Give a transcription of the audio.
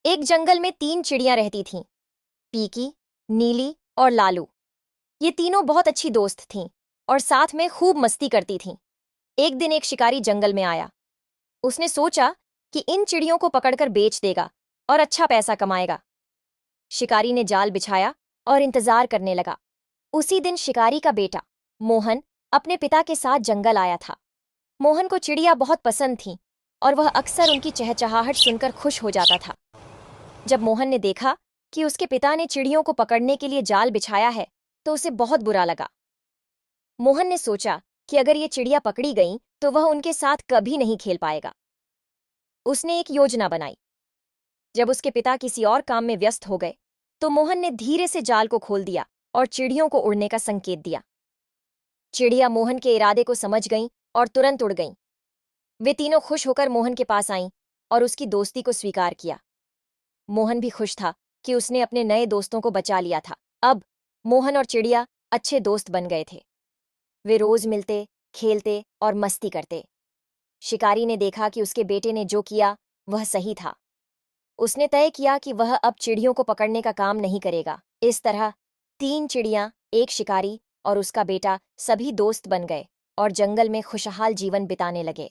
एक जंगल में तीन चिड़ियां रहती थीं। पीकी, नीली और लालू। ये तीनों बहुत अच्छी दोस्त थीं और साथ में खूब मस्ती करती थीं। एक दिन एक शिकारी जंगल में आया। उसने सोचा कि इन चिड़ियों को पकड़कर बेच देगा और अच्छा पैसा कमाएगा। शिकारी ने जाल बिछाया और इंतजार करने लगा। उसी दिन शिकारी का बेटा मोहन अपने पिता के साथ जंगल आया था। मोहन को चिड़िया बहुत पसंद थीं और वह अक्सर उनकी चहचहाहट सुनकर खुश हो जाता था। जब मोहन ने देखा कि उसके पिता ने चिड़ियों को पकड़ने के लिए जाल बिछाया है, तो उसे बहुत बुरा लगा। मोहन ने सोचा कि अगर ये चिड़िया पकड़ी गई तो वह उनके साथ कभी नहीं खेल पाएगा। उसने एक योजना बनाई। जब उसके पिता किसी और काम में व्यस्त हो गए, तो मोहन ने धीरे से जाल को खोल दिया और चिड़ियों को उड़ने का संकेत दिया। चिड़िया मोहन के इरादे को समझ गईं और तुरंत उड़ गईं। वे तीनों खुश होकर मोहन के पास आईं और उसकी दोस्ती को स्वीकार किया। मोहन भी खुश था कि उसने अपने नए दोस्तों को बचा लिया था। अब मोहन और चिड़िया अच्छे दोस्त बन गए थे। वे रोज मिलते, खेलते और मस्ती करते। शिकारी ने देखा कि उसके बेटे ने जो किया वह सही था। उसने तय किया कि वह अब चिड़ियों को पकड़ने का काम नहीं करेगा। इस तरह तीन चिड़ियां, एक शिकारी और उसका बेटा सभी दोस्त बन गए और जंगल में खुशहाल जीवन बिताने लगे।